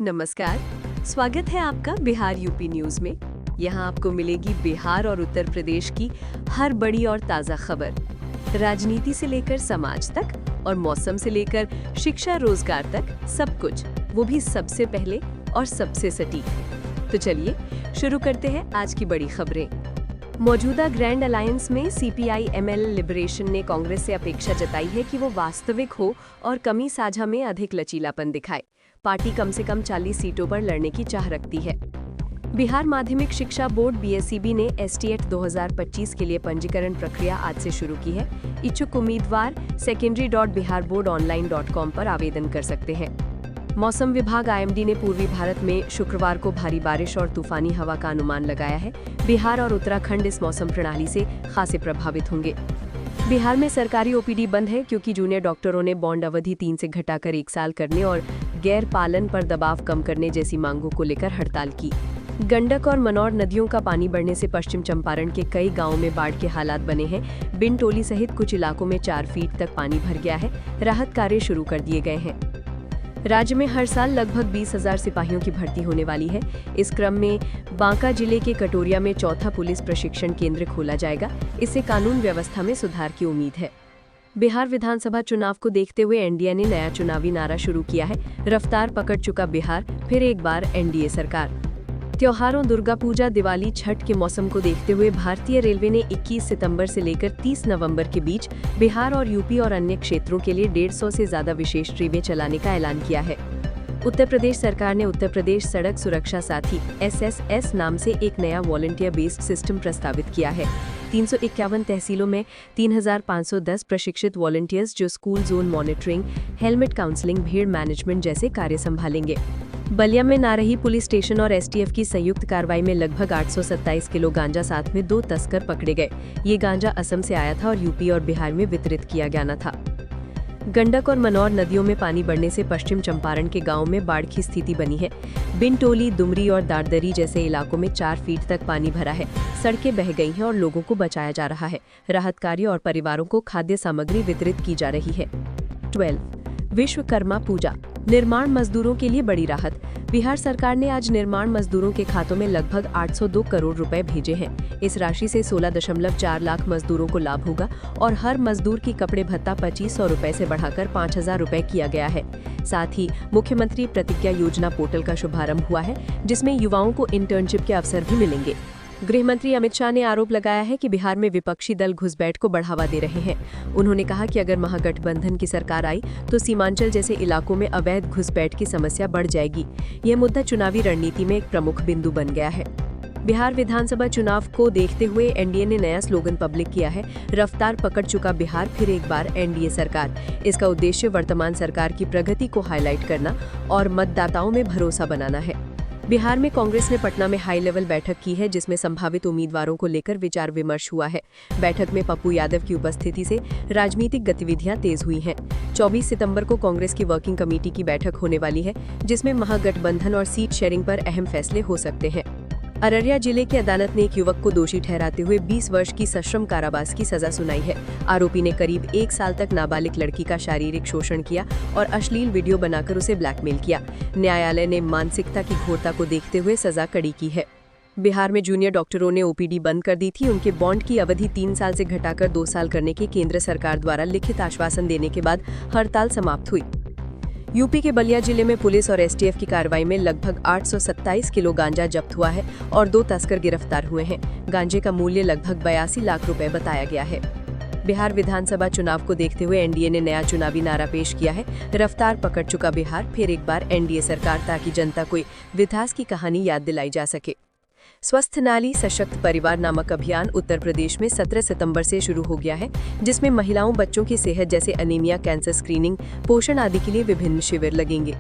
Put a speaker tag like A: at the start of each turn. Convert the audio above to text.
A: नमस्कार, स्वागत है आपका बिहार यूपी न्यूज में। यहाँ आपको मिलेगी बिहार और उत्तर प्रदेश की हर बड़ी और ताज़ा खबर, राजनीति से लेकर समाज तक और मौसम से लेकर शिक्षा रोजगार तक, सब कुछ, वो भी सबसे पहले और सबसे सटीक। तो चलिए शुरू करते हैं आज की बड़ी खबरें। मौजूदा ग्रैंड अलायंस में CPI-ML लिबरेशन ने कांग्रेस से अपेक्षा जताई है कि वो वास्तविक हो और कमी साझा में अधिक लचीलापन दिखाए। पार्टी कम से कम 40 सीटों पर लड़ने की चाह रखती है। बिहार माध्यमिक शिक्षा बोर्ड BSEB ने STET 2025 के लिए पंजीकरण प्रक्रिया आज से शुरू की है। इच्छुक उम्मीदवार secondary.biharboardonline.com पर आवेदन कर सकते हैं। मौसम विभाग IMD ने पूर्वी भारत में शुक्रवार को भारी बारिश और तूफानी हवा का अनुमान लगाया है। बिहार और उत्तराखंड इस मौसम प्रणाली से खासे प्रभावित होंगे। बिहार में सरकारी OPD बंद है क्योंकि जूनियर डॉक्टरों ने बॉन्ड अवधि 3 से घटाकर 1 साल करने और गैर पालन पर दबाव कम करने जैसी मांगों को लेकर हड़ताल की। गंडक और मनौर नदियों का पानी बढ़ने से पश्चिम चंपारण के कई गांवों में बाढ़ के हालात बने हैं। बिन टोली सहित कुछ इलाकों में 4 फीट तक पानी भर गया है। राहत कार्य शुरू कर दिए गए हैं। राज्य में हर साल लगभग 20,000 सिपाहियों की भर्ती होने वाली है। इस क्रम में बांका जिले के कटोरिया में चौथा पुलिस प्रशिक्षण केंद्र खोला जाएगा। इससे कानून व्यवस्था में सुधार की उम्मीद है। बिहार विधानसभा चुनाव को देखते हुए NDA ने नया चुनावी नारा शुरू किया है। रफ्तार पकड़ चुका बिहार, फिर एक बार NDA सरकार। त्योहारों दुर्गा पूजा, दिवाली, छठ के मौसम को देखते हुए भारतीय रेलवे ने 21 सितंबर से लेकर 30 नवंबर के बीच बिहार और यूपी और अन्य क्षेत्रों के लिए 150 से ज्यादा विशेष ट्रेनें चलाने का ऐलान किया है। उत्तर प्रदेश सरकार ने उत्तर प्रदेश सड़क सुरक्षा साथी SSS नाम से एक नया वॉलंटियर बेस्ड सिस्टम प्रस्तावित किया है। 351 तहसीलों में 3,510 प्रशिक्षित वॉलंटियर्स जो school zone monitoring, helmet counselling, भीड़ मैनेजमेंट जैसे कार्य संभालेंगे। बलिया में नारही पुलिस स्टेशन और STF की संयुक्त कार्रवाई में लगभग 827 किलो गांजा साथ में 2 तस्कर पकड़े गए। ये गांजा असम से आया था और यूपी और बिहार में वितरित किया गया था। गंडक और मनौर नदियों में पानी बढ़ने से पश्चिम चंपारण के गांवों में बाढ़ की स्थिति बनी है। बिन टोली, दुमरी और दारदरी जैसे इलाकों में 4 फीट तक पानी भरा है। सड़कें बह गई हैं और लोगों को बचाया जा रहा है। राहत कार्य और परिवारों को खाद्य सामग्री वितरित की जा रही है। 12 विश्वकर्मा पूजा, निर्माण मजदूरों के लिए बड़ी राहत। बिहार सरकार ने आज निर्माण मजदूरों के खातों में लगभग 802 करोड़ रुपए भेजे हैं। इस राशि से 16.4 लाख मजदूरों को लाभ होगा और हर मजदूर की कपड़े भत्ता 2,500 रुपए से बढ़ाकर 5,000 रुपए किया गया है। साथ ही मुख्यमंत्री प्रतिज्ञा योजना पोर्टल का शुभारंभ हुआ है, जिसमें युवाओं को इंटर्नशिप के अवसर भी मिलेंगे। गृह मंत्री अमित शाह ने आरोप लगाया है कि बिहार में विपक्षी दल घुसपैठ को बढ़ावा दे रहे हैं। उन्होंने कहा कि अगर महागठबंधन की सरकार आई तो सीमांचल जैसे इलाकों में अवैध घुसपैठ की समस्या बढ़ जाएगी। यह मुद्दा चुनावी रणनीति में एक प्रमुख बिंदु बन गया है। बिहार विधानसभा चुनाव को देखते हुए NDA ने नया स्लोगन पब्लिक किया है, रफ्तार पकड़ चुका बिहार, फिर एक बार NDA सरकार। इसका उद्देश्य वर्तमान सरकार की प्रगति को हाईलाइट करना और मतदाताओं में भरोसा बनाना है। बिहार में कांग्रेस ने पटना में हाई लेवल बैठक की है, जिसमें संभावित उम्मीदवारों को लेकर विचार विमर्श हुआ है। बैठक में पप्पू यादव की उपस्थिति से राजनीतिक गतिविधियां तेज हुई हैं। 24 सितंबर को कांग्रेस की वर्किंग कमेटी की बैठक होने वाली है, जिसमें महागठबंधन और सीट शेयरिंग पर अहम फैसले हो सकते हैं। अररिया जिले की अदालत ने एक युवक को दोषी ठहराते हुए 20 वर्ष की सश्रम कारावास की सजा सुनाई है। आरोपी ने करीब 1 साल तक नाबालिग लड़की का शारीरिक शोषण किया और अश्लील वीडियो बनाकर उसे ब्लैकमेल किया। न्यायालय ने मानसिकता की घोरता को देखते हुए सजा कड़ी की है। बिहार में जूनियर डॉक्टरों ने OPD बंद कर दी थी। उनके बॉन्ड की अवधि 3 साल से घटाकर 2 साल करने के केंद्र सरकार द्वारा लिखित आश्वासन देने के बाद हड़ताल समाप्त हुई। यूपी के बलिया जिले में पुलिस और STF की कार्रवाई में लगभग 827 किलो गांजा जब्त हुआ है और 2 तस्कर गिरफ्तार हुए हैं। गांजे का मूल्य लगभग 82 लाख रुपए बताया गया है। बिहार विधानसभा चुनाव को देखते हुए NDA ने नया चुनावी नारा पेश किया है, रफ्तार पकड़ चुका बिहार, फिर एक बार NDA सरकार, ताकि जनता को विकास की कहानी याद दिलाई जा सके। स्वस्थ नारी सशक्त परिवार नामक अभियान उत्तर प्रदेश में 17 सितंबर से शुरू हो गया है, जिसमें महिलाओं, बच्चों की सेहत जैसे अनीमिया, कैंसर स्क्रीनिंग, पोषण आदि के लिए विभिन्न शिविर लगेंगे।